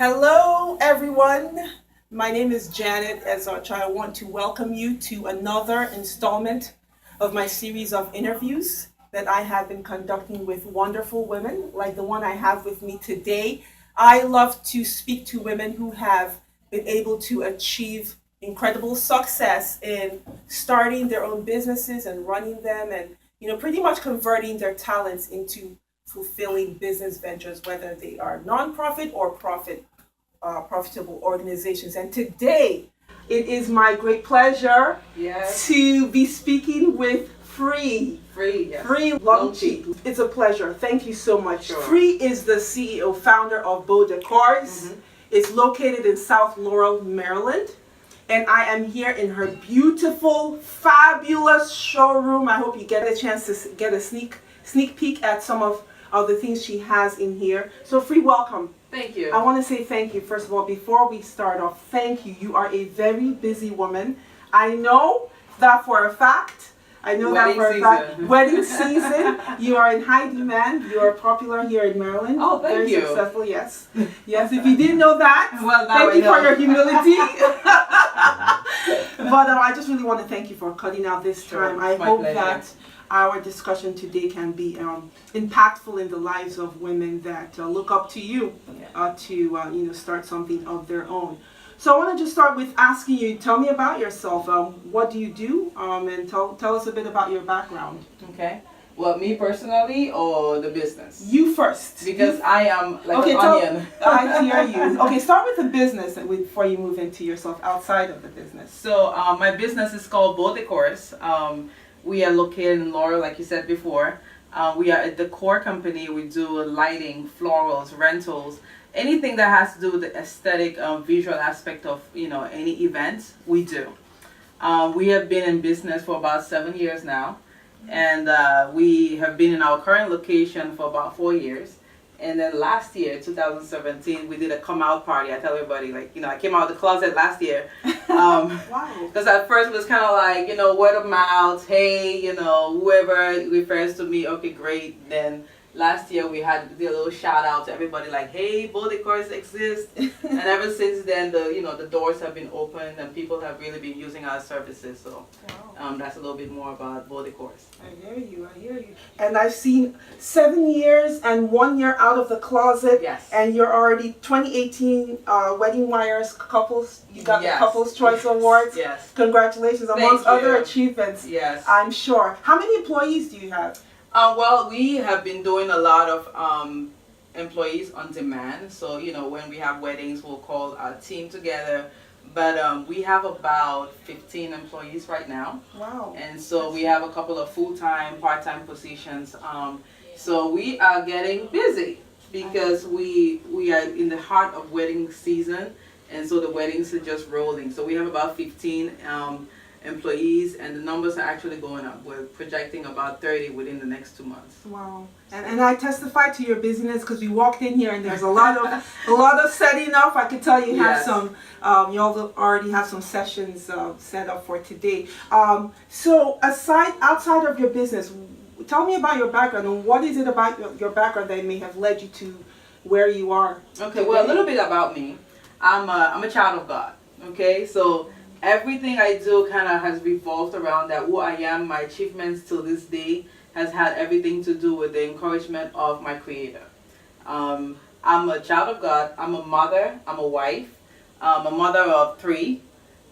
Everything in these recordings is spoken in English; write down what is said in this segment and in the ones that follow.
Hello, everyone. My name is Janet Ezarch. I want to welcome you to another installment of my series of interviews that I have been conducting with wonderful women, like the one I have with me today. I love to speak to women who have been able to achieve incredible success in starting their own businesses and running them and pretty much converting their talents into fulfilling business ventures, whether they are nonprofit or profitable organizations. And today, it is my great pleasure to be speaking with Fri Longtchi. It's a pleasure. Thank you so much. Sure. Fri is the CEO, founder of Beau Decors. It's located in South Laurel, Maryland. And I am here in her beautiful, fabulous showroom. I hope you get a chance to get a sneak peek at some of the things she has in here. So Fri, welcome. Thank you. I want to say thank you. First of all, before we start off, thank you. You are a very busy woman. I know that for a fact. Wedding season. You are in high demand. You are popular here in Maryland. Oh, thank you. Very successful, yes. Yes, if you didn't know that, well, thank you for your humility. But I just really want to thank you for cutting out this time. Sure, I hope pleasure. that our discussion today can be impactful in the lives of women that look up to you to start something of their own. So I want to just start with asking you, tell me about yourself. What do you do? And tell us a bit about your background. Okay. Well, me personally or the business? You first. Because I am like Okay, an onion. I hear you. Okay, start with the business before you move into yourself outside of the business. So my business is called Beau Decors. We are located in Laurel, like you said before. We are a decor company. We do lighting, florals, rentals, anything that has to do with the aesthetic, visual aspect of any event. We do. We have been in business for about 7 years now, and we have been in our current location for about 4 years. And then last year, 2017, we did a come out party. I tell everybody, I came out of the closet last year. Wow. Because at first it was kind of like, word of mouth, hey, whoever refers to me, okay, great. Then last year we did a little shout out to everybody like, hey, Beau Decors exists. And ever since then, the doors have been opened and people have really been using our services. So that's a little bit more about Beau Decors. I hear you. And I've seen 7 years and 1 year out of the closet. Yes. And you're already 2018 Wedding Wires couples. You got Yes. the Couples Choice Awards. Yes. Congratulations, amongst Thank other you. achievements. Yes. I'm sure. How many employees do you have? Well, we have been doing a lot of employees on demand. So, when we have weddings, we'll call our team together. But we have about 15 employees right now. Wow. And so we have a couple of full-time, part-time positions. So we are getting busy because we are in the heart of wedding season. And so the weddings are just rolling. So we have about 15 employees, and the numbers are actually going up. We're projecting about 30 within the next 2 months. Wow. And I testify to your busyness because we walked in here and there's a lot of setting up. I can tell you have Yes. some you all already have some sessions set up for today. So outside of your business, tell me about your background and what is it about your background that may have led you to where you are. Okay, well, a little bit about me. I'm a child of God. Okay, so everything I do kind of has revolved around that. Who I am, my achievements till this day has had everything to do with the encouragement of my Creator. I'm a child of God. I'm a mother. I'm a wife. I'm a mother of 3.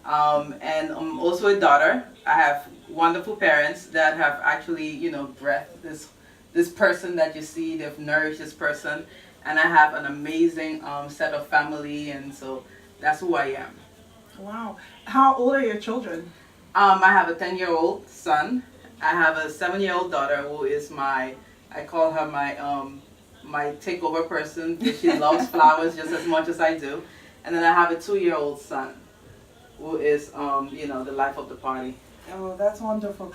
And I'm also a daughter. I have wonderful parents that have actually, breathed this person that you see. They've nourished this person. And I have an amazing set of family. And so that's who I am. Wow. How old are your children? I have a 10-year-old son. I have a 7-year-old daughter who is I call her my takeover person because she loves flowers just as much as I do. And then I have a 2-year-old son who is, the life of the party. Oh, that's wonderful.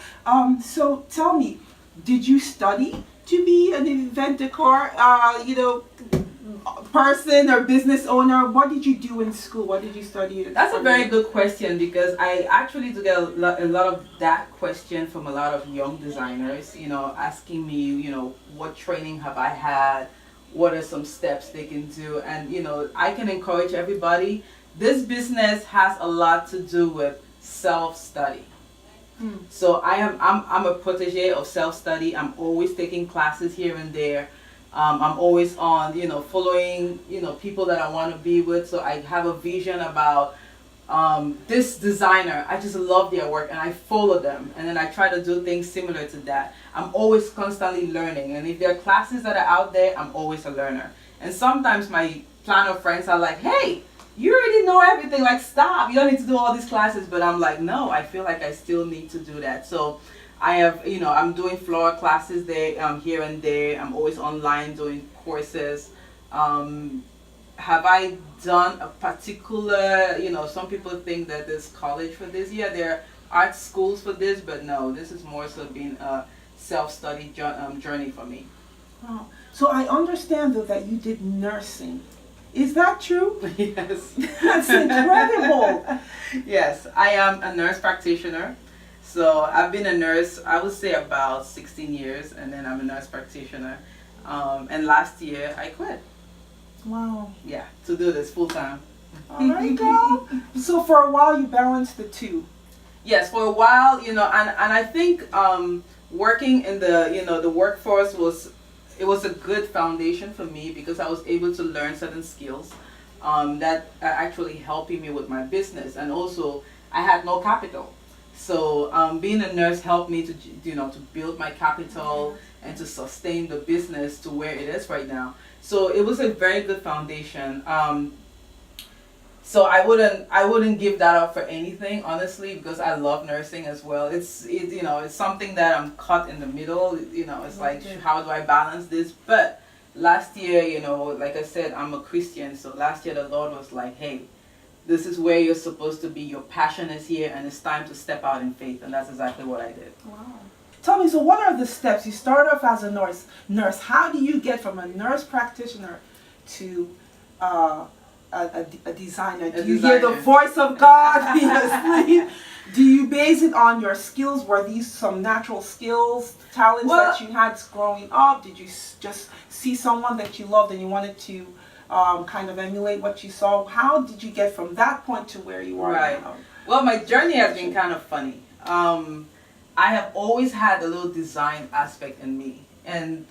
So tell me, did you study to be an event decor, person or business owner? What did you do in school? What did you study? That's a very good question because I actually do get a lot of that question from a lot of young designers, asking me, what training have I had? what are some steps they can do. And I can encourage everybody. This business has a lot to do with self-study. So I'm a protege of self-study. I'm always taking classes here and there. I'm always on, following, people that I want to be with. So I have a vision about this designer. I just love their work and I follow them. And then I try to do things similar to that. I'm always constantly learning. And if there are classes that are out there, I'm always a learner. And sometimes my planner friends are like, hey, you already know everything. Like, stop. You don't need to do all these classes. But I'm like, no, I feel like I still need to do that. So I have, I'm doing floral classes there, here and there. I'm always online doing courses. Have I done a particular, some people think that there's college for this. Yeah, there are art schools for this, but no, this is more so being a self-study journey for me. Wow. So I understand though that you did nursing. Is that true? Yes. That's incredible. Yes, I am a nurse practitioner. So I've been a nurse, I would say about 16 years, and then I'm a nurse practitioner. And last year I quit. Wow. Yeah, to do this full time. All right, girl. So for a while you balanced the two. Yes, for a while, and I think working in the workforce was a good foundation for me because I was able to learn certain skills that are actually helping me with my business, and also I had no capital. So being a nurse helped me to to build my capital and to sustain the business to where it is right now. So it was a very good foundation. So I wouldn't give that up for anything, honestly, because I love nursing as well. It's something that I'm caught in the middle. It's like, how do I balance this? But last year, like I said, I'm a Christian. So last year the Lord was like, hey, this is where you're supposed to be. Your passion is here, and it's time to step out in faith. And that's exactly what I did. Wow. Tell me, so what are the steps? You start off as a nurse. How do you get from a nurse practitioner to a designer? Do you hear the voice of God? Yes. Do you base it on your skills? Were these some natural skills, talents that you had growing up? Did you just see someone that you loved and you wanted to kind of emulate what you saw? How did you get from that point to where you are now? Well, my journey has been kind of funny. I have always had a little design aspect in me, and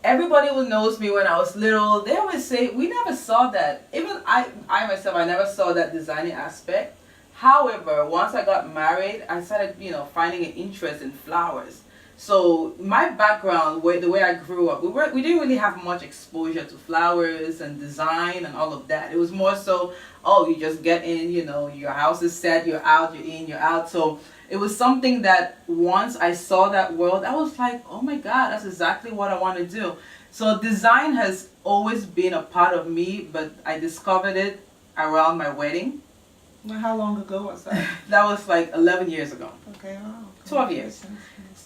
everybody who knows me when I was little, they always say, we never saw that. Even I myself, I never saw that designing aspect. However, once I got married, I started, finding an interest in flowers. So my background, the way I grew up, we didn't really have much exposure to flowers and design and all of that. It was more so, you just get in, your house is set, you're out, you're in, you're out. So it was something that once I saw that world, I was like, oh my God, that's exactly what I want to do. So design has always been a part of me, but I discovered it around my wedding. Well, how long ago was that? That was like 11 years ago. Okay, wow. 12 years.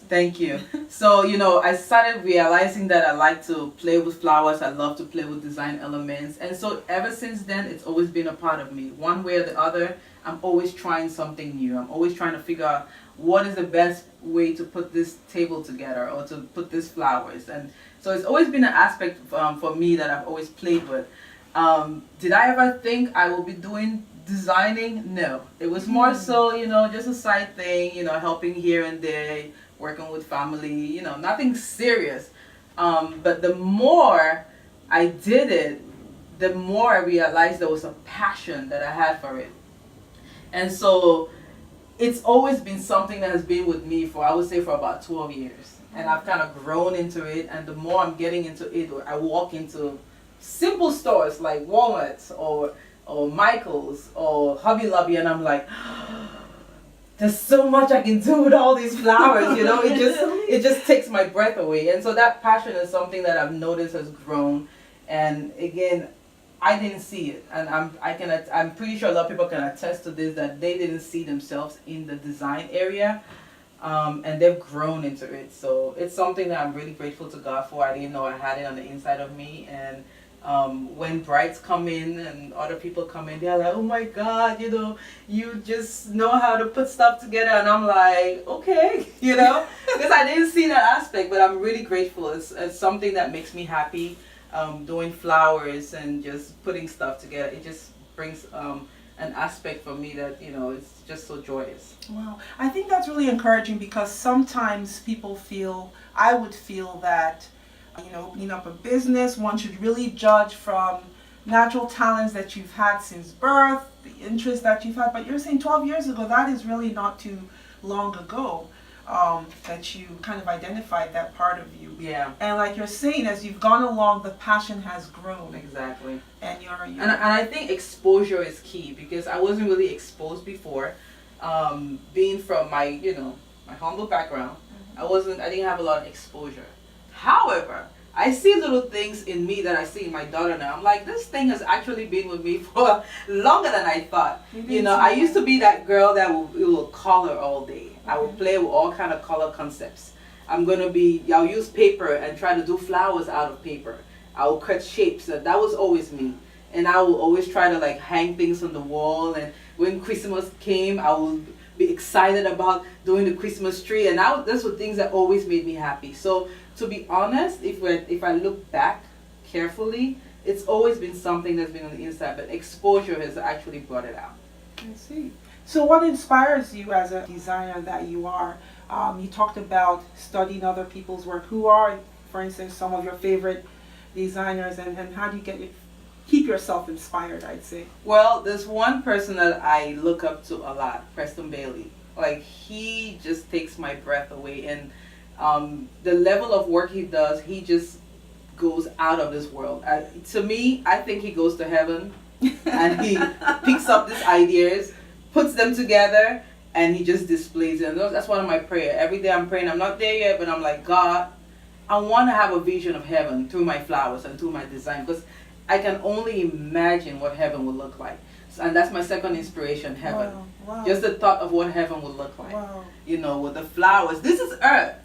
Thank you. So, I started realizing that I like to play with flowers. I love to play with design elements. And so ever since then, it's always been a part of me. One way or the other, I'm always trying something new. I'm always trying to figure out what is the best way to put this table together or to put these flowers. And so it's always been an aspect for me that I've always played with. Did I ever think I will be doing designing? No. It was more so, just a side thing, helping here and there, working with family, nothing serious. But the more I did it, the more I realized there was a passion that I had for it. And so it's always been something that has been with me for, I would say, for about 12 years. And I've kind of grown into it. And the more I'm getting into it, I walk into simple stores like Walmart or Michael's or Hobby Lobby, and I'm like, there's so much I can do with all these flowers, it just takes my breath away. And so that passion is something that I've noticed has grown. And again, I didn't see it, and I'm pretty sure a lot of people can attest to this, that they didn't see themselves in the design area, and they've grown into it. So it's something that I'm really grateful to God for. I didn't know I had it on the inside of me. And when brides come in and other people come in, they're like, oh my God, you just know how to put stuff together. And I'm like, okay, because I didn't see that aspect, but I'm really grateful. It's something that makes me happy. doing flowers and just putting stuff together. It just brings an aspect for me that, it's just so joyous. Wow. I think that's really encouraging because sometimes people feel, I would feel that, opening up a business, one should really judge from natural talents that you've had since birth, the interest that you've had. But you're saying 12 years ago, that is really not too long ago, that you kind of identified that part of you. Yeah. And like you're saying, as you've gone along, the passion has grown. Exactly. And and I think exposure is key because I wasn't really exposed before. Being from my my humble background, I didn't have a lot of exposure. However, I see little things in me that I see in my daughter now. I'm like, this thing has actually been with me for longer than I thought. I used to be that girl that will color all day. I will play with all kind of color concepts. I'll use paper and try to do flowers out of paper. I will cut shapes. That was always me. And I will always try to like hang things on the wall. And when Christmas came, I will be excited about doing the Christmas tree. And those were things that always made me happy. So to be honest, if I look back carefully, it's always been something that's been on the inside, but exposure has actually brought it out. I see. So what inspires you as a designer that you are? You talked about studying other people's work. Who are, for instance, some of your favorite designers, and how do you keep yourself inspired, I'd say? Well, there's one person that I look up to a lot, Preston Bailey. Like, he just takes my breath away, and the level of work he does, he just goes out of this world. To me, I think he goes to heaven and he picks up these ideas, puts them together, and he just displays it. And that's one of my prayers. Every day I'm praying. I'm not there yet, but I'm like, God, I want to have a vision of heaven through my flowers and through my design, because I can only imagine what heaven will look like. And that's my second inspiration, heaven. Wow, wow. Just the thought of what heaven will look like. Wow. With the flowers. This is earth.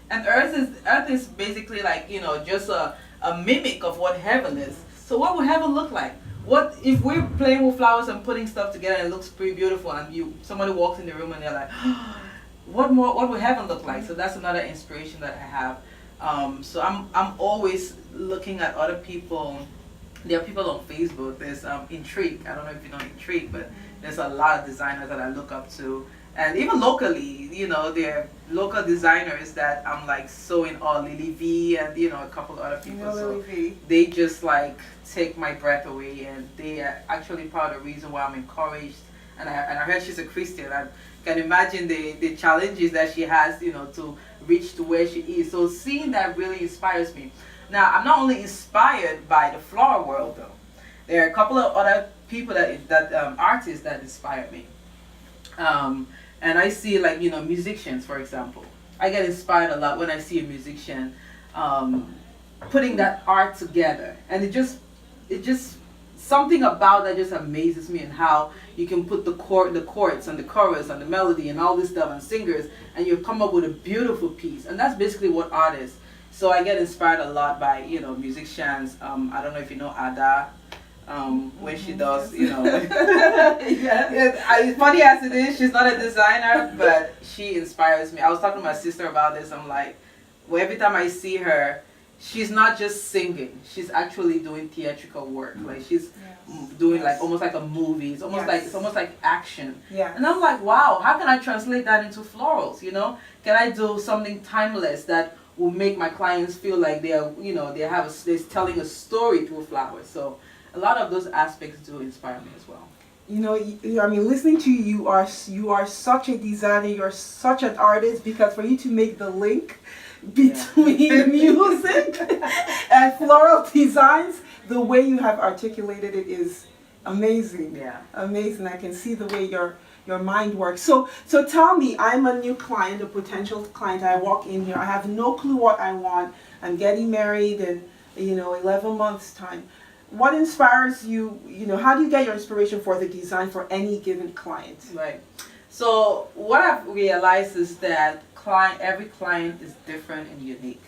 And earth is basically like, just a mimic of what heaven is. So what will heaven look like? What if we're playing with flowers and putting stuff together and it looks pretty beautiful, and somebody walks in the room and they're like, what will heaven look like? So that's another inspiration that I have. So I'm always looking at other people. There are people on Facebook. There's Intrigue. I don't know if you know Intrigue, but there's a lot of designers that I look up to. And even locally, there are local designers that I'm like so in awe. Lily V and a couple other people. Lily V. They just like take my breath away, and they are actually part of the reason why I'm encouraged. And I heard she's a Christian. I can imagine the challenges that she has, to reach to where she is. So seeing that really inspires me. Now, I'm not only inspired by the floral world though. There are a couple of other people that artists that inspire me. And I see like, musicians, for example. I get inspired a lot when I see a musician putting that art together. And it just something about that just amazes me, and how you can put the chords and the chorus and the melody and all this stuff and singers, and you come up with a beautiful piece. And that's basically what art is. So I get inspired a lot by, musicians. I don't know if you know Ada. When she does, as funny as it is, she's not a designer, but she inspires me. I was talking to my sister about this. I'm like, every time I see her, she's not just singing. She's actually doing theatrical work. Like she's doing like almost like a movie. It's almost like action. Yeah. And I'm like, wow, how can I translate that into florals? Can I do something timeless that will make my clients feel like they're telling a story through flowers? So a lot of those aspects do inspire me as well. Listening to you, you are such a designer, you're such an artist, because for you to make the link between music and floral designs, the way you have articulated it is amazing. Yeah. Amazing. I can see the way your mind works. So tell me, I'm a new client, a potential client. I walk in here, I have no clue what I want. I'm getting married in 11 months time. What inspires you? How do you get your inspiration for the design for any given client? Right. So what I've realized is that every client is different and unique,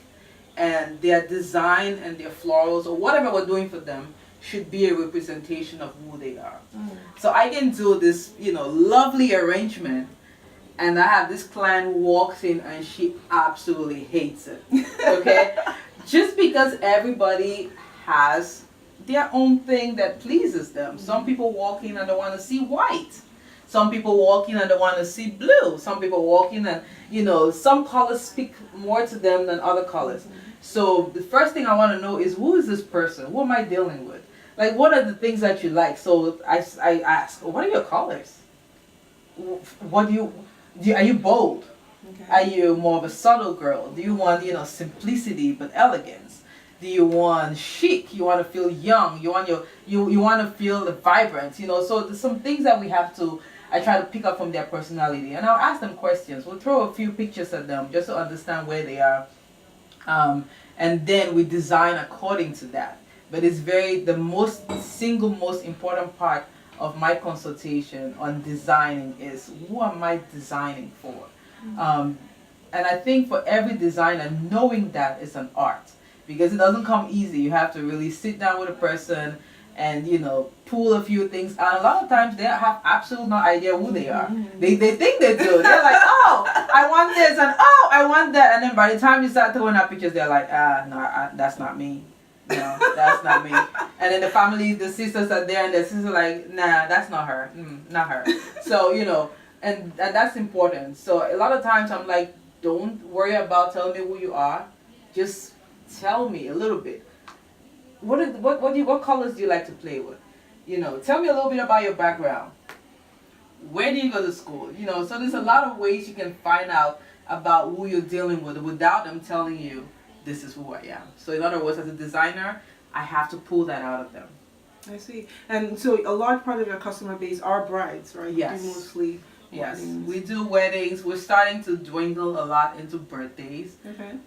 and their design and their florals or whatever we're doing for them should be a representation of who they are. So I can do this, lovely arrangement, and I have this client who walks in and she absolutely hates it. Okay, just because everybody has their own thing that pleases them. Some people walk in and they want to see white. Some people walk in and they want to see blue. Some people walk in and, some colors speak more to them than other colors. So the first thing I want to know is, who is this person? Who am I dealing with? Like, what are the things that you like? So I ask, what are your colors? What are you bold? Okay. Are you more of a subtle girl? Do you want, simplicity but elegance? Do you want chic? You want to feel young? You want you want to feel vibrant? So there's some things that I try to pick up from their personality, and I'll ask them questions. We'll throw a few pictures at them just to understand where they are, and then we design according to that. But it's the most important part of my consultation on designing is, who am I designing for? And I think for every designer, knowing that is an art, because it doesn't come easy. You have to really sit down with a person and pull a few things out. A lot of times they have absolutely no idea who they are. They think they do. They're like, oh, I want this, and oh, I want that, and then by the time you start throwing out pictures, they're like, no, that's not me. No, that's not me. And then the sisters are there, and the sisters are like, nah, that's not her. Not her. So, and that's important. So a lot of times I'm like, don't worry about telling me who you are. Just tell me a little bit. What colors do you like to play with? Tell me a little bit about your background. Where do you go to school? So there's a lot of ways you can find out about who you're dealing with without them telling you, this is who I am. So in other words, as a designer, I have to pull that out of them. I see. And so a large part of your customer base are brides, right? Yes. You do mostly Yes, weddings. we do weddings. We're starting to dwindle a lot into birthdays. Okay.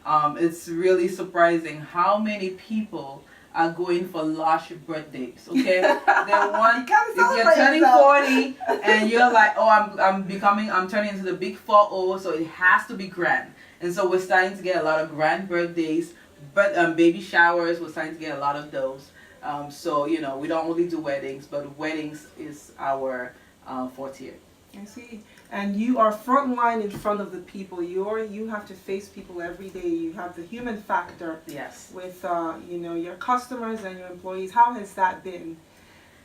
It's really surprising how many people are going for lush birthdays. Okay, they want, if you're turning 40 and you're like, oh, I'm turning into the big 40, so it has to be grand. And so we're starting to get a lot of grand birthdays, but baby showers. We're starting to get a lot of those. So we don't only do weddings, but weddings is our forte. I see. And you are frontline in front of the people. You have to face people every day. You have the human factor. Yes. With your customers and your employees. How has that been?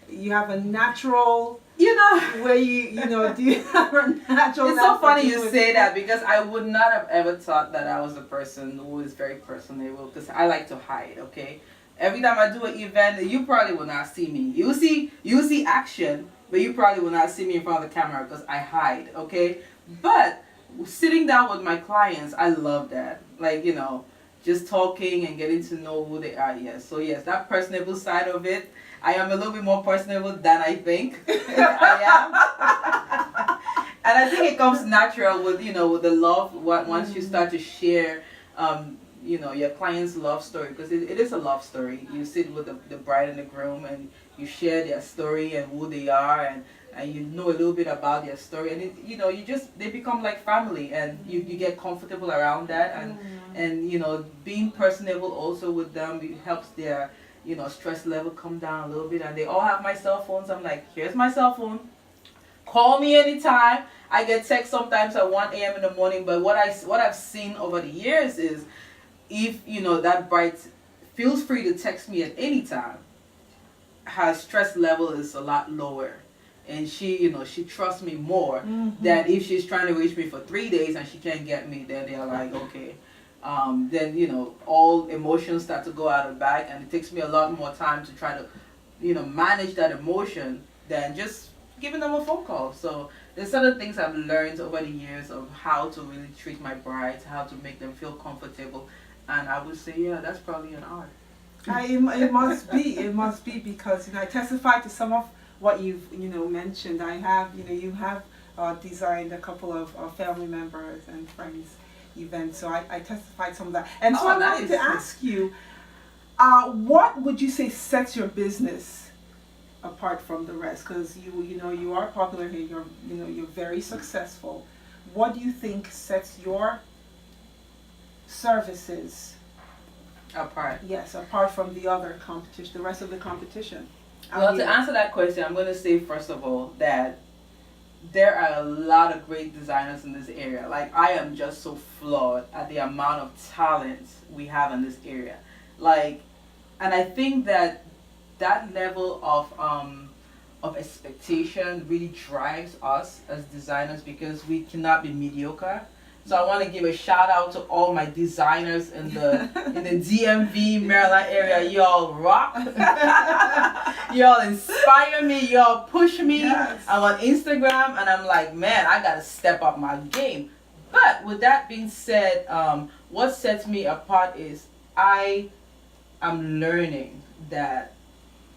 You have a natural where do you have a natural? It's so funny you say that, because I would not have ever thought that I was a person who is very personable, because I like to hide. Okay, every time I do an event, you probably will not see me. You see action, but you probably will not see me in front of the camera because I hide. Okay, but sitting down with my clients, I love that. Like just talking and getting to know who they are. Yes, so yes, that personable side of it. I am a little bit more personable than I think I am. And I think it comes natural with, with the love, once you start to share, your client's love story, because it is a love story. You sit with the bride and the groom and you share their story and who they are, and you know a little bit about their story, and they become like family, and you get comfortable around that, and being personable also with them, it helps their stress level come down a little bit. And they all have my cell phones. I'm like, here's my cell phone. Call me anytime. I get text sometimes at 1 a.m. in the morning. But what I've seen over the years is, if that bride feels free to text me at any time, her stress level is a lot lower, and she trusts me more than if she's trying to reach me for 3 days and she can't get me. Then they're like, okay. Then all emotions start to go out of the bag, and it takes me a lot more time to try to manage that emotion than just giving them a phone call. So there's certain things I've learned over the years of how to really treat my brides, how to make them feel comfortable, and I would say, yeah, that's probably an art. It must be because I testify to some of what you've mentioned. I have you have designed a couple of family members and friends event, so I testified some of that, and so I wanted to ask you, what would you say sets your business apart from the rest? Because you are popular here, you're very successful. What do you think sets your services apart? Yes, apart from the other competition, the rest of the competition. Well, to answer that question, I'm going to say first of all that there are a lot of great designers in this area. Like, I am just so flawed at the amount of talent we have in this area. Like, And I think that that level of expectation really drives us as designers because we cannot be mediocre. So I want to give a shout out to all my designers in the DMV Maryland area. Y'all rock. Y'all inspire me. Y'all push me. Yes. I'm on Instagram and I'm like, man, I gotta step up my game. But with that being said, what sets me apart is I am learning that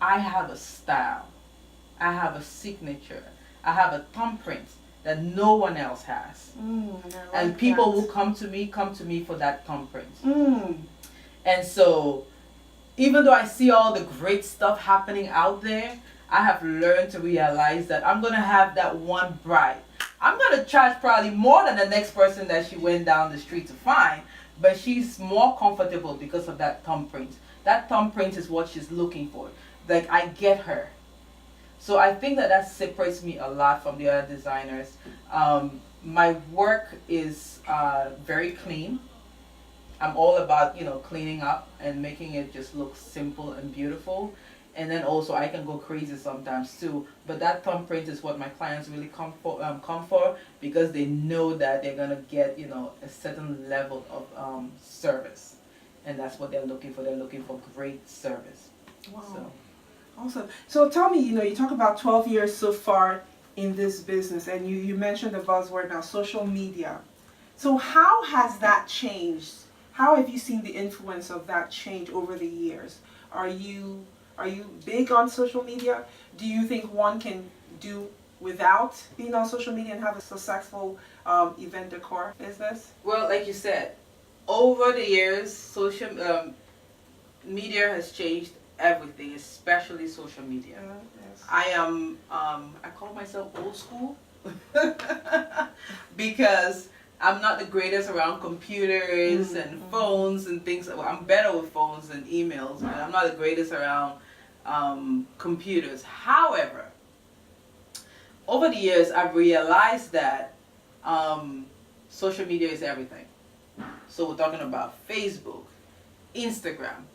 I have a style. I have a signature. I have a thumbprint that no one else has. And people will come to me for that thumbprint. And so, even though I see all the great stuff happening out there, I have learned to realize that I'm gonna have that one bride. I'm gonna charge probably more than the next person that she went down the street to find, but she's more comfortable because of that thumbprint. That thumbprint is what she's looking for. Like, I get her. So I think that separates me a lot from the other designers. My work is very clean. I'm all about, cleaning up and making it just look simple and beautiful. And then also I can go crazy sometimes too. But that thumbprint is what my clients really come for because they know that they're gonna get, a certain level of service. And that's what they're looking for. They're looking for great service. Wow. So. Awesome. So tell me, you talk about 12 years so far in this business, and you mentioned the buzzword now, social media. So how has that changed? How have you seen the influence of that change over the years? Are you big on social media? Do you think one can do without being on social media and have a successful event decor business? Well, like you said, over the years, social media has changed everything, especially social media. Yes. I call myself old school because I'm not the greatest around computers and phones and things. Well, I'm better with phones and emails, but I'm not the greatest around computers. However, over the years, I've realized that social media is everything. So we're talking about Facebook, Instagram.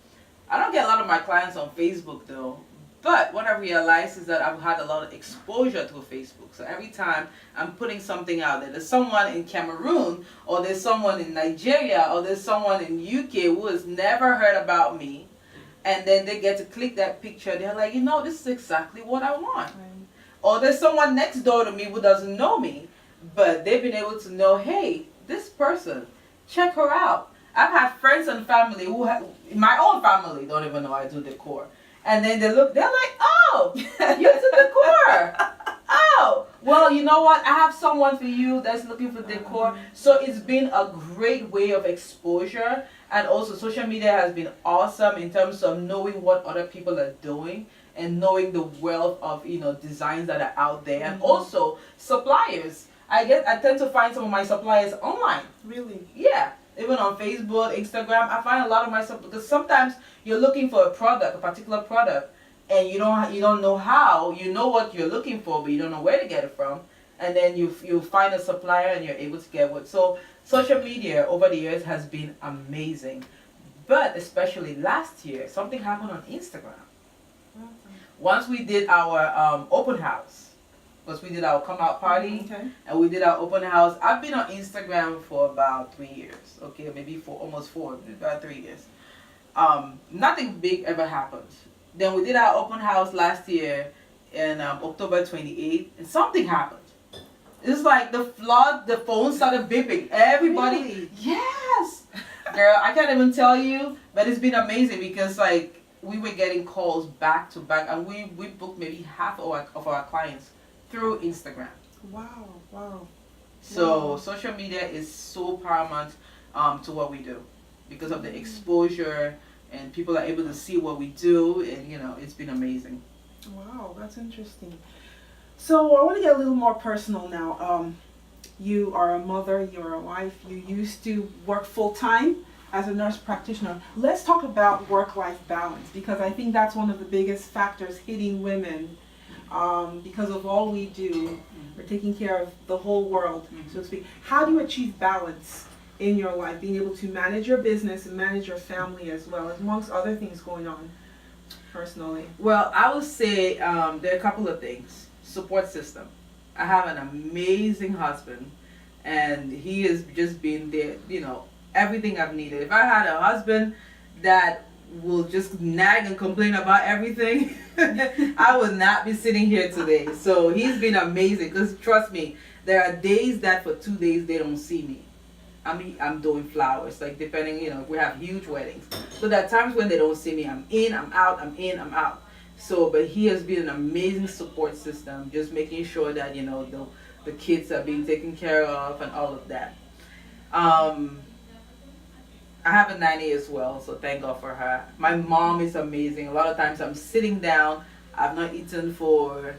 I don't get a lot of my clients on Facebook though, but what I realized is that I've had a lot of exposure through Facebook. So every time I'm putting something out there's someone in Cameroon, or there's someone in Nigeria, or there's someone in UK who has never heard about me, and then they get to click that picture. They're like, this is exactly what I want. Right. Or there's someone next door to me who doesn't know me, but they've been able to know, hey, this person, check her out. I've had friends and family my own family don't even know I do decor. And then they're like, oh, you do decor. Oh, well, you know what? I have someone for you that's looking for decor. So it's been a great way of exposure. And also social media has been awesome in terms of knowing what other people are doing and knowing the wealth of, designs that are out there. And also suppliers. I tend to find some of my suppliers online. Really? Yeah. Even on Facebook, Instagram, I find a lot of myself, because sometimes you're looking for a particular product, and you don't know how. You know what you're looking for, but you don't know where to get it from. And then you find a supplier and you're able to get what. So social media over the years has been amazing. But especially last year, something happened on Instagram. Once we did our open house, because we did our come out party, and we did our open house. I've been on Instagram for about 3 years, okay, maybe about 3 years. Nothing big ever happened. Then we did our open house last year in October 28th, and something happened. It's like the phone started beeping. Everybody, really? Yes, girl, I can't even tell you, but it's been amazing because we were getting calls back to back, and we booked maybe half of our clients through Instagram. Wow. So social media is so paramount to what we do because of the exposure, and people are able to see what we do, and it's been amazing. Wow, that's interesting. So I want to get a little more personal now. You are a mother, you're a wife, you used to work full-time as a nurse practitioner. Let's talk about work-life balance, because I think that's one of the biggest factors hitting women. Because of all we do, we're taking care of the whole world, so to speak. How do you achieve balance in your life, being able to manage your business and manage your family as well, amongst other things going on? personally? Well, I would say there are a couple of things. Support system. I have an amazing husband, and he has just been there, everything I've needed. If I had a husband that will just nag and complain about everything, I would not be sitting here today. So he's been amazing because trust me, there are days that for 2 days they don't see me. I'm doing flowers, like depending, if we have huge weddings. So there are times when they don't see me. I'm in, I'm out, I'm in, I'm out. So, but he has been an amazing support system, just making sure that, the kids are being taken care of and all of that. I have a nanny as well, so thank God for her. My mom is amazing. A lot of times I'm sitting down, I've not eaten for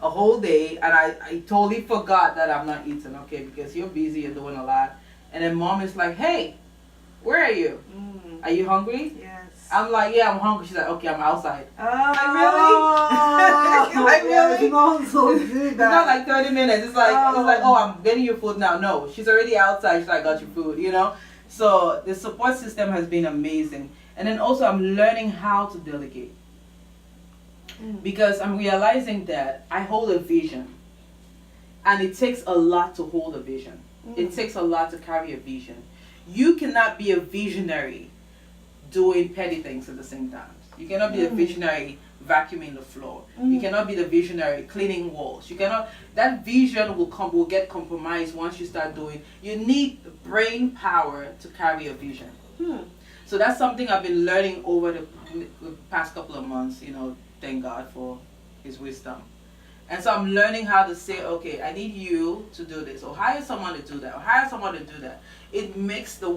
a whole day, and I totally forgot that I'm not eating, okay, because you're busy, you're doing a lot. And then mom is like, hey, where are you? Are you hungry? Yes. I'm like, yeah, I'm hungry. She's like, okay, I'm outside. Oh, Like, really? Moms will do It's that. not like 30 minutes. It's like, oh, I'm getting your food now. No, she's already outside. She's like, I got your food. So the support system has been amazing. And then also I'm learning how to delegate. Because I'm realizing that I hold a vision. And it takes a lot to hold a vision. It takes a lot to carry a vision. You cannot be a visionary doing petty things at the same time. You cannot be a visionary vacuuming the floor. You cannot be the visionary cleaning walls. You cannot. That vision will get compromised once you start doing. You need brain power to carry a vision. So that's something I've been learning over the past couple of months. Thank God for His wisdom. And so I'm learning how to say, okay, I need you to do this, or hire someone to do that, or hire someone to do that. It makes the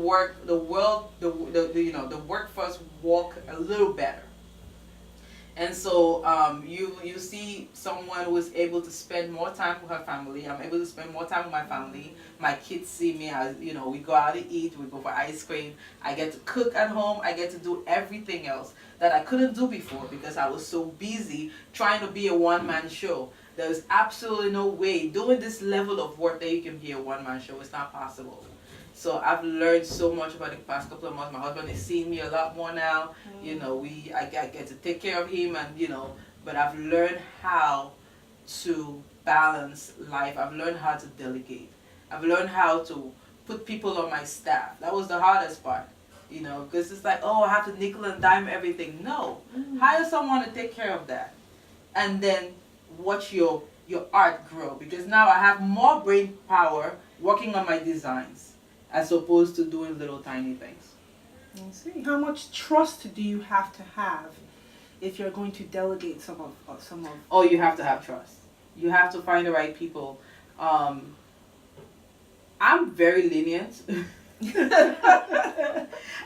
workforce walk a little better. And so you see someone who is able to spend more time with her family. I'm able to spend more time with my family. My kids see me as, we go out to eat, we go for ice cream. I get to cook at home. I get to do everything else that I couldn't do before because I was so busy trying to be a one-man show. There's absolutely no way doing this level of work that you can be a one-man show. It's not possible. So I've learned so much about the past couple of months. My husband is seeing me a lot more now. I get to take care of him, and but I've learned how to balance life. I've learned how to delegate. I've learned how to put people on my staff. That was the hardest part, because it's like, oh, I have to nickel and dime everything. No, hire someone to take care of that, and then watch your art grow. Because now I have more brain power working on my designs, as opposed to doing little tiny things. I see. How much trust do you have to have if you're going to delegate some of? Oh, you have to have trust. You have to find the right people. I'm very lenient.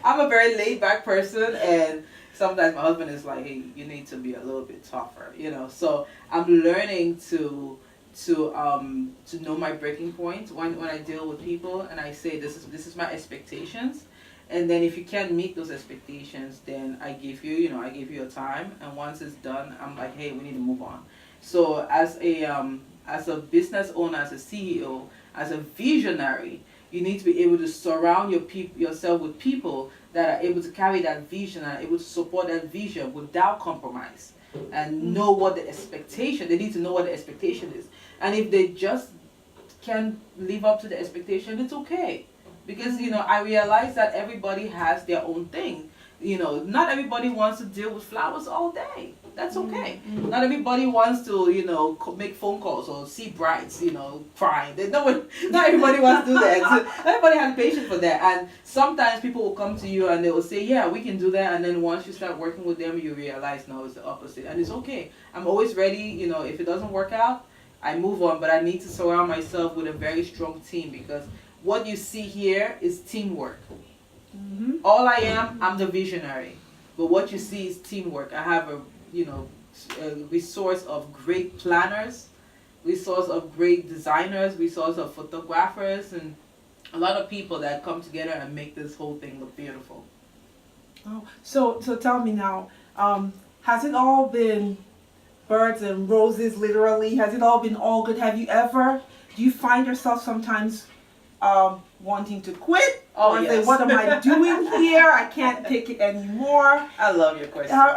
I'm a very laid back person, and sometimes my husband is like, hey, you need to be a little bit tougher, So I'm learning to know my breaking point when I deal with people, and I say this is my expectations, and then if you can't meet those expectations, then I give you a time, and once it's done, I'm like, hey, we need to move on. So as a business owner, as a CEO, as a visionary, you need to be able to surround yourself with people that are able to carry that vision and are able to support that vision without compromise, and know what the expectation. They need to know what the expectation is. And if they just can't live up to the expectation, it's okay. Because, I realize that everybody has their own thing. Not everybody wants to deal with flowers all day. That's okay. Not everybody wants to, make phone calls or see brides, crying. Not everybody wants to do that. So everybody has patience for that. And sometimes people will come to you and they will say, yeah, we can do that. And then once you start working with them, you realize, no, it's the opposite. And it's okay. I'm always ready. If it doesn't work out, I move on. But I need to surround myself with a very strong team, because what you see here is teamwork. All I am, I'm the visionary. But what you see is teamwork. I have a resource of great planners, resource of great designers, resource of photographers, and a lot of people that come together and make this whole thing look beautiful. Oh, so tell me now, has it all been birds and roses, literally? Has it all been all good? Do you find yourself sometimes wanting to quit, Oh, or yes. what am I doing here? I can't take it anymore. I love your question. Well,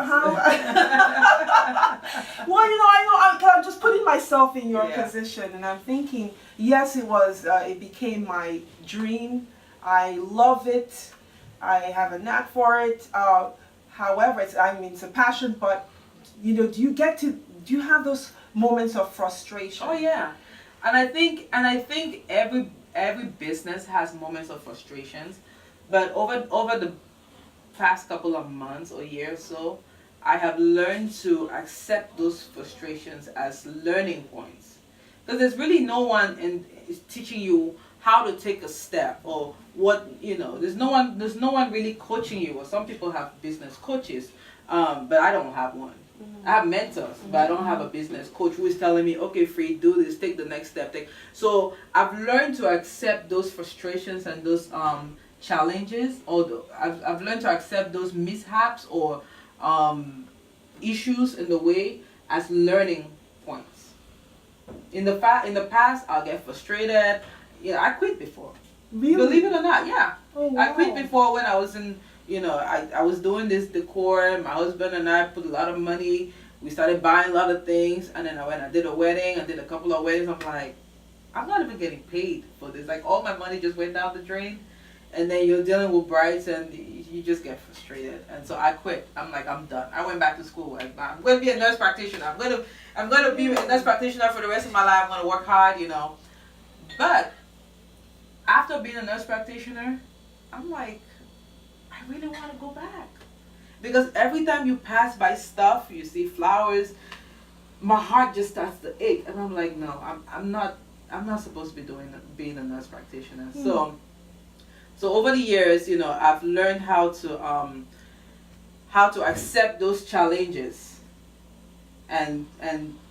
I'm just putting myself in your position, and I'm thinking, yes, it became my dream. I love it. I have a knack for it. However, it's a passion, but do you have those moments of frustration? Oh yeah, and I think every business has moments of frustrations, but over the past couple of months or years or so, I have learned to accept those frustrations as learning points, because there's really no one is teaching you how to take a step, or what, there's no one really coaching you. Or some people have business coaches, but I don't have one. I have mentors, but I don't have a business coach who is telling me, okay, Fri, do this, take the next step. So I've learned to accept those frustrations and those challenges, or I've learned to accept those mishaps or issues in the way as learning points. In the past, I'll get frustrated. I quit before. Really? Believe it or not, yeah. Oh, wow. I quit before when I was in, I was doing this decor. My husband and I put a lot of money. We started buying a lot of things. And then when I did a wedding, I did a couple of weddings. I'm like, I'm not even getting paid for this. Like, all my money just went down the drain. And then you're dealing with brides and you just get frustrated. And so I quit. I'm like, I'm done. I went back to school. I'm going to be a nurse practitioner. I'm going to be a nurse practitioner for the rest of my life. I'm going to work hard, But after being a nurse practitioner, I'm like, I really want to go back. Because every time you pass by stuff, you see flowers, my heart just starts to ache. And I'm like, no, I'm not supposed to be being a nurse practitioner. So over the years, I've learned how to accept those challenges and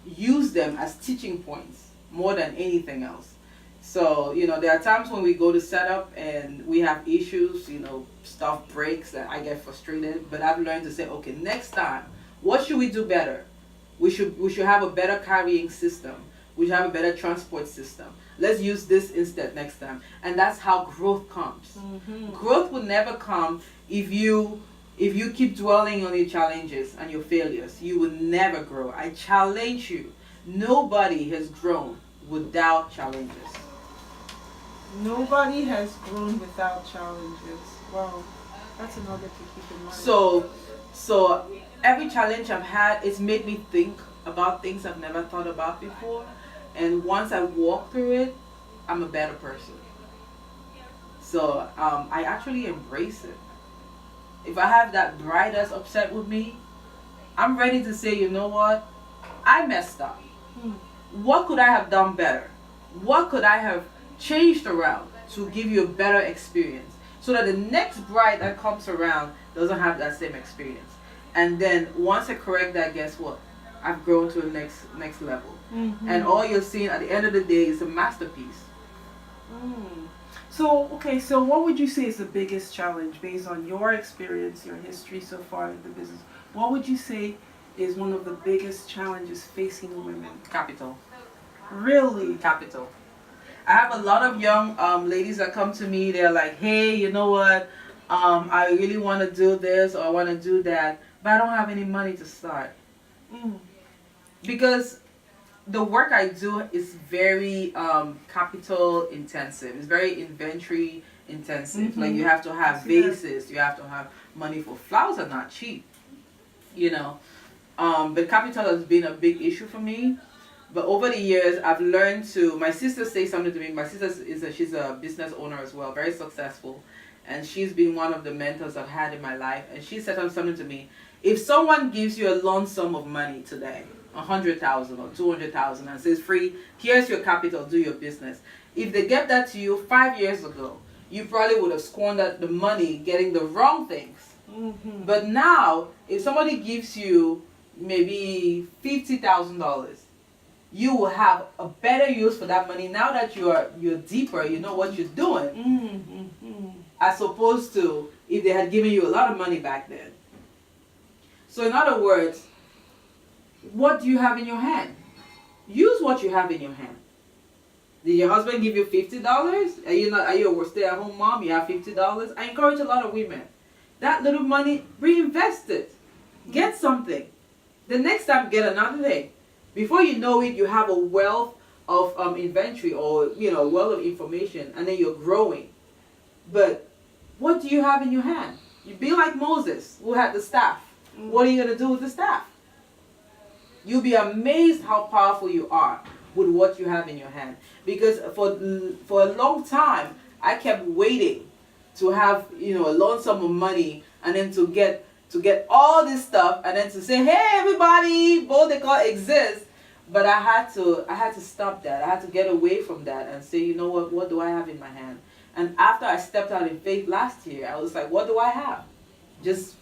use them as teaching points more than anything else. So, there are times when we go to set up and we have issues, stuff breaks and I get frustrated. But I've learned to say, okay, next time, what should we do better? We should have a better carrying system. We should have a better transport system. Let's use this instead next time. And that's how growth comes. Mm-hmm. Growth will never come if you keep dwelling on your challenges and your failures. You will never grow. I challenge you. Nobody has grown without challenges. Nobody has grown without challenges. Wow, that's another to keep in mind. So every challenge I've had, it's made me think about things I've never thought about before. And once I walk through it, I'm a better person. So I actually embrace it. If I have that bride that's upset with me, I'm ready to say, you know what? I messed up. What could I have done better? What could I have changed around to give you a better experience, so that the next bride that comes around doesn't have that same experience? And then once I correct that, guess what? I've grown to the next level. Mm-hmm. And all you're seeing at the end of the day is a masterpiece. So what would you say is the biggest challenge based on your experience, your history so far in the business? What would you say is one of the biggest challenges facing women? Capital. Really? Capital. I have a lot of young ladies that come to me. They're like, hey, you know what? I really want to do this or I want to do that, but I don't have any money to start. Because the work I do is very capital intensive. It's very inventory intensive. Mm-hmm. Like, you have to have vases. You have to have money for flowers. Are not cheap, But capital has been a big issue for me. But over the years, I've learned to. My sister says something to me. My sister she's a business owner as well, very successful, and she's been one of the mentors I've had in my life. And she said something to me: if someone gives you a lump sum of money today, 100,000 or 200,000, and says, "Fri, here's your capital, do your business." If they get that to you 5 years ago, you probably would have squandered the money getting the wrong things. Mm-hmm. But now, if somebody gives you maybe $50,000, you will have a better use for that money now that you're deeper, you know what you're doing. Mm-hmm. As opposed to if they had given you a lot of money back then. So in other words, what do you have in your hand? Use what you have in your hand. Did your husband give you $50? Are you a stay-at-home mom? You have $50? I encourage a lot of women. That little money, reinvest it. Get something. The next time, get another thing. Before you know it, you have a wealth of inventory, or wealth of information, and then you're growing. But what do you have in your hand? You be like Moses, who had the staff. What are you going to do with the staff? You'll be amazed how powerful you are with what you have in your hand. Because for a long time, I kept waiting to have a lump sum of money, and then to get all this stuff, and then to say, hey everybody, Beau Decors exists. But I had to stop that. I had to get away from that and say, you know what do I have in my hand? And after I stepped out in faith last year, I was like, what do I have? Just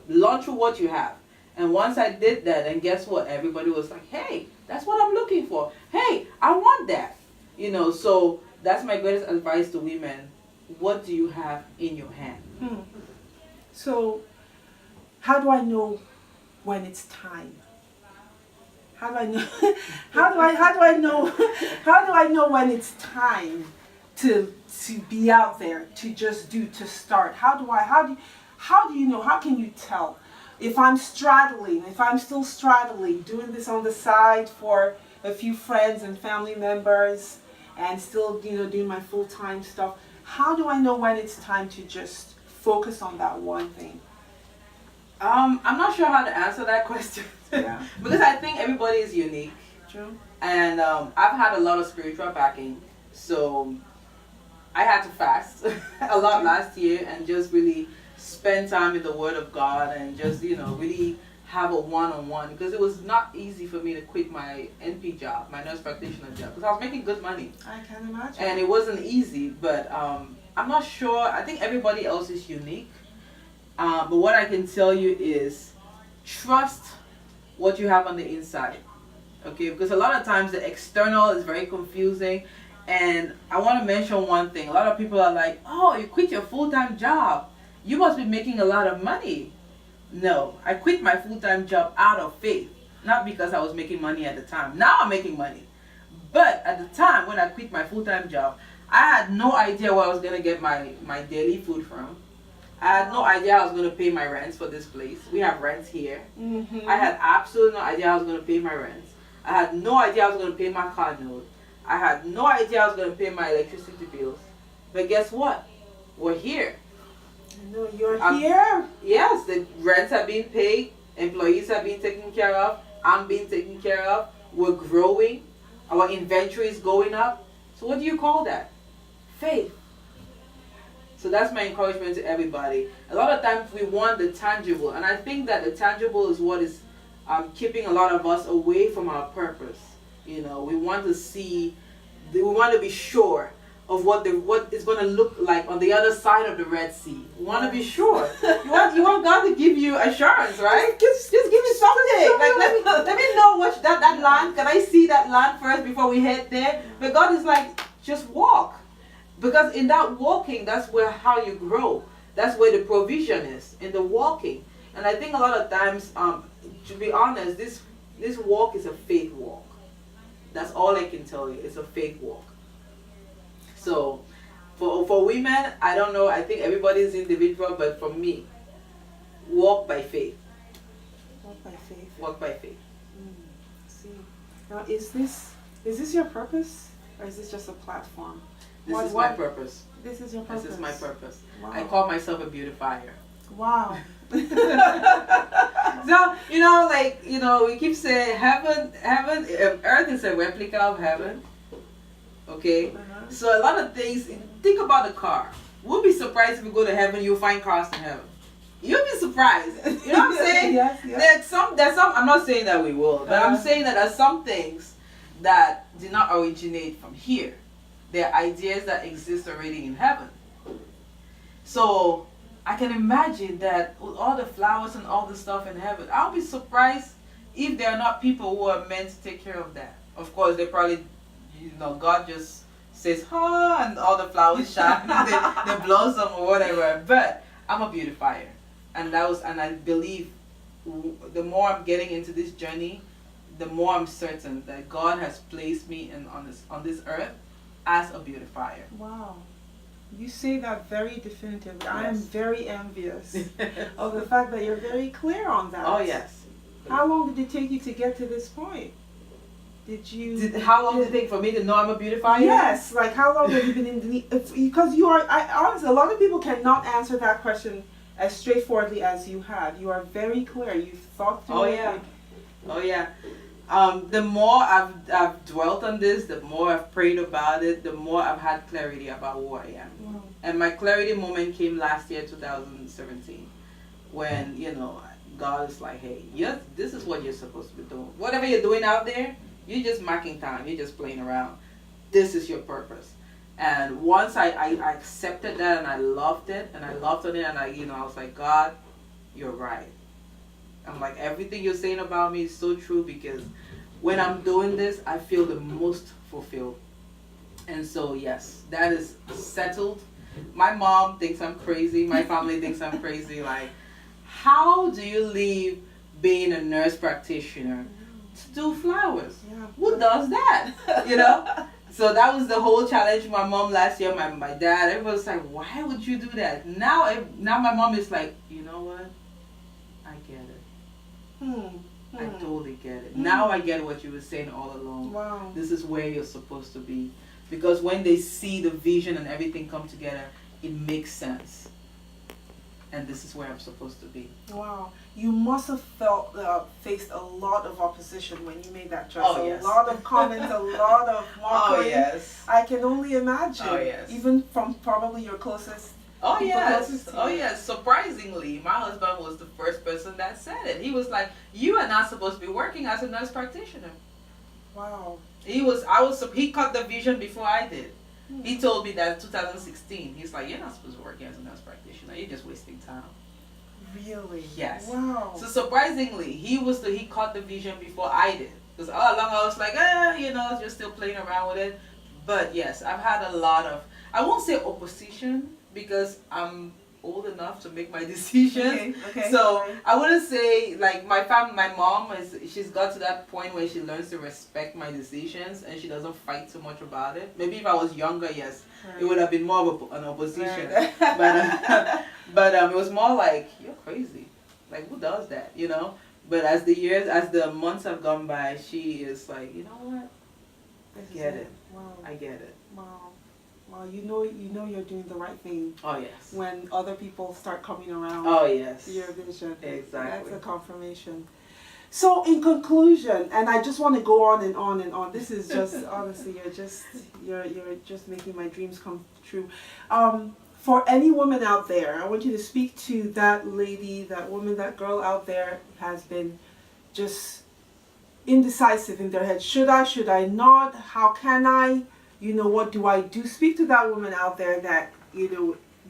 launch with what you have. And once I did that, and guess what? Everybody was like, hey, that's what I'm looking for. Hey, I want that. So that's my greatest advice to women. What do you have in your hand? So how do I know when it's time? How do I know? how do I know when it's time to be out there, to start? How do you know? How can you tell if I'm still straddling, doing this on the side for a few friends and family members, and still doing my full-time stuff? How do I know when it's time to just focus on that one thing? I'm not sure how to answer that question. Yeah. Because I think everybody is unique. True. And I've had a lot of spiritual backing, so I had to fast a lot last year and just really spend time in the Word of God, and just really have a one-on-one, because it was not easy for me to quit my NP job, my nurse practitioner job, because I was making good money. I can imagine. And it wasn't easy, but I'm not sure. I think everybody else is unique. But what I can tell you is, trust what you have on the inside. Okay, because a lot of times the external is very confusing. And I want to mention one thing. A lot of people are like, oh, you quit your full-time job, you must be making a lot of money. No, I quit my full-time job out of faith, not because I was making money at the time. Now I'm making money. But at the time when I quit my full-time job, I had no idea where I was going to get my daily food from. I had no idea I was going to pay my rents for this place. We have rents here. I had absolutely no idea I was going to pay my rents. I had no idea I was going to pay my car note. I had no idea I was going to pay my electricity bills. But guess what? We're here. No, you're here. Yes, the rents are being paid. Employees are being taken care of. I'm being taken care of. We're growing. Our inventory is going up. So what do you call that? Faith. So that's my encouragement to everybody. A lot of times we want the tangible, and I think that the tangible is what is keeping a lot of us away from our purpose. We want to see, we want to be sure of what it's going to look like on the other side of the Red Sea. We want to be sure. You want God to give you assurance, right? Just give me something. Like let me know what that land. Can I see that land first before we head there? But God is like, just walk. Because in that walking, that's how you grow. That's where the provision is, in the walking. And I think a lot of times, to be honest, this walk is a faith walk. That's all I can tell you. It's a faith walk. So for women, I don't know. I think everybody is individual, but for me, walk by faith. Walk by faith. Walk by faith. See, now is this your purpose, or is this just a platform? This is my purpose. This is your purpose. This is my purpose. Wow. I call myself a beautifier. Wow. So, we keep saying heaven, earth is a replica of heaven. Okay? So a lot of things, think about the car. We'll be surprised if we go to heaven, you'll find cars in heaven. You'll be surprised. You know what I'm saying? Yes. There's some, I'm not saying that we will, but I'm saying that there's some things that did not originate from here. They're ideas that exist already in heaven. So I can imagine that with all the flowers and all the stuff in heaven, I'll be surprised if there are not people who are meant to take care of that. Of course, they probably, God just says, and all the flowers shine, they blossom or whatever. But I'm a beautifier, and I believe the more I'm getting into this journey, the more I'm certain that God has placed me on this earth as a beautifier. Wow. You say that very definitively. I am Yes. very envious of the fact that you're very clear on that. Oh yes. How long did it take you to get to this point? How long did it take for me to know I'm a beautifier? Yes, like how long have you been in the, because you are, honestly, a lot of people cannot answer that question as straightforwardly as you have. You are very clear. You've thought through it. Yeah. Oh yeah. The more I've dwelt on this, the more I've prayed about it, the more I've had clarity about who I am. Wow. And my clarity moment came last year, 2017, when, God is like, hey, this is what you're supposed to be doing. Whatever you're doing out there, you're just marking time. You're just playing around. This is your purpose. And once I accepted that and I loved it and I loved on it and I was like, God, you're right. I'm like, everything you're saying about me is so true, because when I'm doing this, I feel the most fulfilled. And so, yes, that is settled. My mom thinks I'm crazy. My family thinks I'm crazy. Like, how do you leave being a nurse practitioner to do flowers? Yeah. Who does that? So that was the whole challenge. My mom last year, my dad, everyone was like, why would you do that? Now my mom is like, you know what? I get it. I totally get it. Now I get what you were saying all along. Wow. This is where you're supposed to be. Because when they see the vision and everything come together, it makes sense. And this is where I'm supposed to be. Wow. You must have faced a lot of opposition when you made that choice. Oh, yes. A lot of comments, a lot of mockery. Oh, yes. I can only imagine. Oh, yes. Even from probably your closest. Oh, people yes. closest to Oh, you. yes. Surprisingly, my husband was the first person that said it. He was like, you are not supposed to be working as a nurse practitioner. Wow. He caught the vision before I did. He told me that in 2016. He's like, you're not supposed to work as a nurse practitioner. You're just wasting time. Really? Yes. Wow. So surprisingly, he caught the vision before I did. Because all along I was like, just still playing around with it. But yes, I've had a lot of, I won't say opposition, because I'm old enough to make my decisions. Okay. So I wouldn't say, like, my mom she's got to that point where she learns to respect my decisions and she doesn't fight too much about it. Maybe if I was younger, yes, Right. it would have been more of an opposition. Right. But it was more like, you're crazy. Like, who does that? But as the months have gone by, she is like, you know what? This is Get it. Wow. I get it. Wow. Well, you know you're doing the right thing Oh yes. when other people start coming around Oh yes. to your vision. Exactly. That's a confirmation. So in conclusion, and I just want to go on and on and on. This is just honestly, you're just making my dreams come true. For any woman out there, I want you to speak to that lady, that woman, that girl out there has been just indecisive in their head. Should I not? How can I? What do I do? Speak to that woman out there that,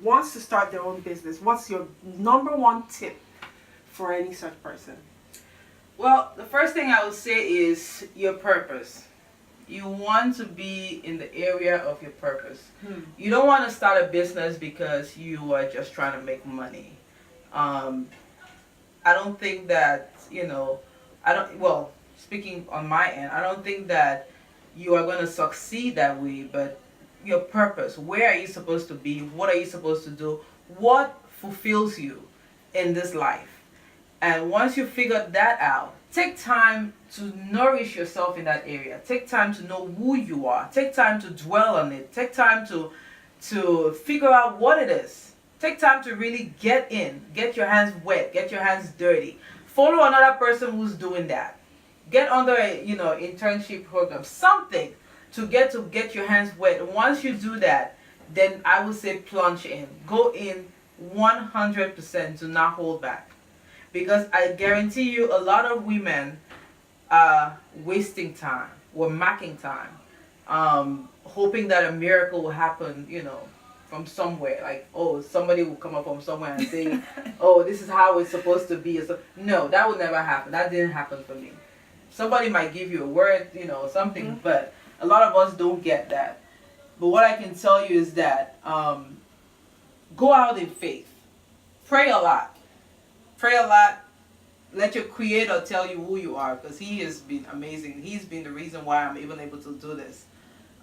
wants to start their own business. What's your number one tip for any such person? Well, the first thing I would say is your purpose. You want to be in the area of your purpose. You don't want to start a business because you are just trying to make money. I don't think that, speaking on my end, I don't think that you are going to succeed that way, but your purpose, where are you supposed to be? What are you supposed to do? What fulfills you in this life? And once you figure that out, take time to nourish yourself in that area. Take time to know who you are. Take time to dwell on it. Take time to figure out what it is. Take time to really get your hands wet, get your hands dirty. Follow another person who's doing that. Get under a internship program, something to get your hands wet. And once you do that, then I would say plunge in. Go in 100%. Do not hold back. Because I guarantee you a lot of women are wasting time or marking time, hoping that a miracle will happen, from somewhere. Like, oh, somebody will come up from somewhere and say, oh, this is how it's supposed to be. No, that would never happen. That didn't happen for me. Somebody might give you a word, something, but a lot of us don't get that. But what I can tell you is that go out in faith. Pray a lot. Pray a lot. Let your Creator tell you who you are, because He has been amazing. He's been the reason why I'm even able to do this.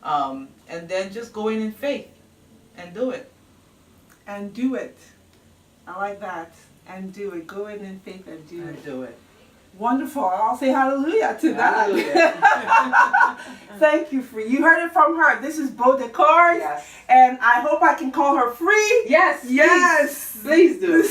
And then just go in faith and do it. And do it. I like that. And do it. Go in faith and do it. Do it. Wonderful. I'll say hallelujah to that. Hallelujah. Thank you, Fri. You heard it from her. This is Beau Decors. Yes. And I hope I can call her Fri. Yes. Yes. Please do.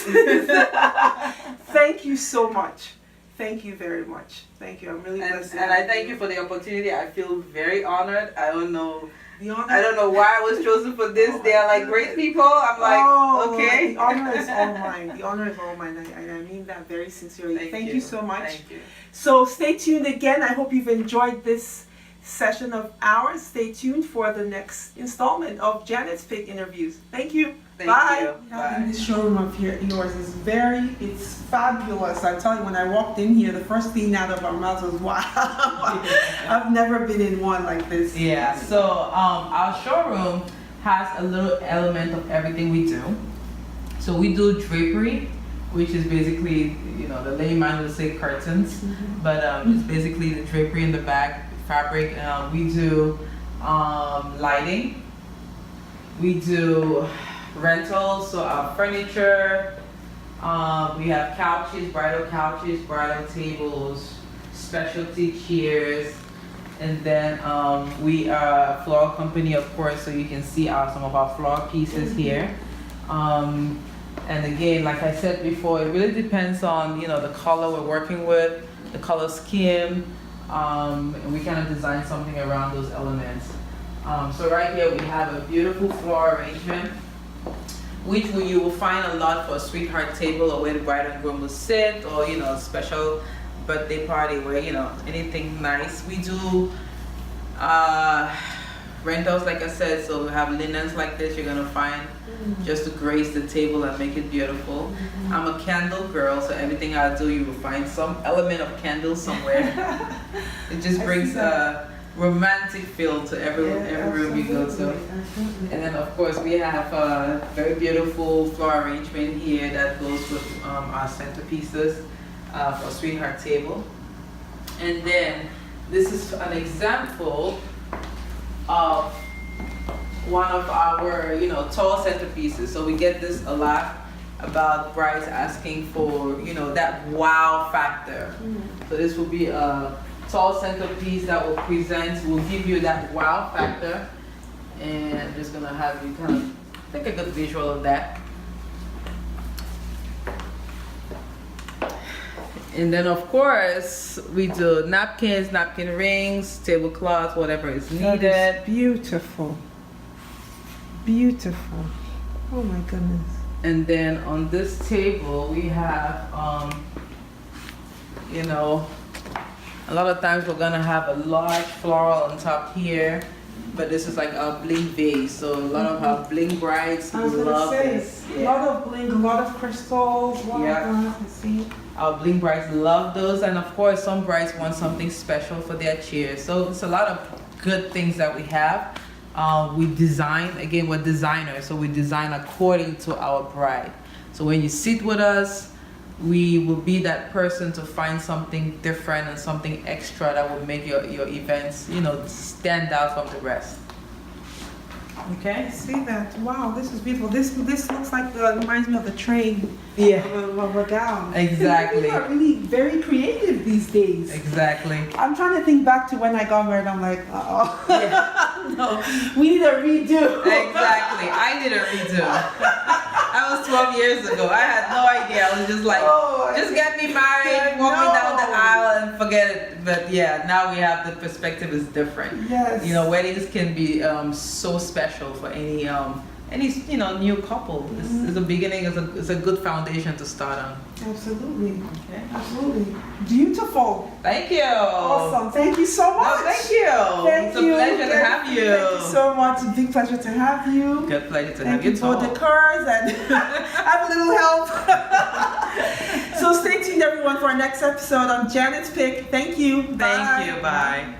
Thank you so much. Thank you very much. Thank you. I'm really blessed. And I thank you for the opportunity. I feel very honored. I don't know why I was chosen for this. They are like great people. I'm like, okay. The honor is all mine. The honor is all mine. I mean that very sincerely. Thank you so much. Thank you. So stay tuned again. I hope you've enjoyed this session of ours. Stay tuned for the next installment of Janet's Pick Interviews. Thank you. Thank you. Bye. This showroom of yours is it's fabulous. I tell you, when I walked in here, the first thing out of our mouths was, wow. I've never been in one like this. Yeah, so our showroom has a little element of everything we do. So we do drapery, which is basically, the layman would say curtains, but it's basically the drapery in the back, fabric. We do lighting. We do rentals, so our furniture. We have couches, bridal tables, specialty chairs, and then we are a floral company, of course, so you can see some of our floral pieces here. And again, like I said before, it really depends on the color we're working with, the color scheme, and we kind of design something around those elements. So right here we have a beautiful floral arrangement, which you will find a lot for a sweetheart table, or where the bride and groom will sit, or a special birthday party where anything nice. We do rentals, like I said, so we have linens like this you're gonna find just to grace the table and make it beautiful. I'm a candle girl, so everything I do you will find some element of candle somewhere. It just brings a romantic feel to every room you go to. And then of course we have a very beautiful floral arrangement here that goes with our centerpieces for a sweetheart table. And then this is an example of one of our tall centerpieces. So we get this a lot about brides asking for that wow factor. So this will be a tall centerpiece that will give you that wow factor. And I'm just gonna have you kind of take a good visual of that. And then of course we do napkins, napkin rings, tablecloths, whatever is needed. That is beautiful. Beautiful. Oh my goodness. And then on this table we have a lot of times we're gonna have a large floral on top here, but this is like a bling vase, so a lot of our bling brides love this. A lot of bling, a lot of crystals. Wow, I see. Our bling brides love those, and of course some brides want something special for their chairs. So it's a lot of good things that we have. We design, again, we're designers, so we design according to our bride. So when you sit with us, we will be that person to find something different and something extra that will make your events, stand out from the rest. Okay? I see that. Wow, this is beautiful. This looks like reminds me of the train. Yeah. Of a gown. Exactly. People are really very creative these days. Exactly. I'm trying to think back to when I got married. I'm like, uh-oh. Yeah. No, we need a redo. Exactly. I did a redo. That was 12 years ago. I had no idea. I was just like, just get me married, walk me down the aisle and forget it. But yeah, now we have the perspective is different. Yes. Weddings can be so special for any new couple. It's a beginning, it's a good foundation to start on. Absolutely. Okay. Absolutely. Beautiful. Thank you. Awesome. Thank you so much. No, thank you. Thank you. It's a pleasure to have you. Thank you so much. It's a big pleasure to have you. Good pleasure to have you too. Beau Decors, and have a little help. So stay tuned, everyone, for our next episode on Janet's Pick. Thank you. Thank you. Bye.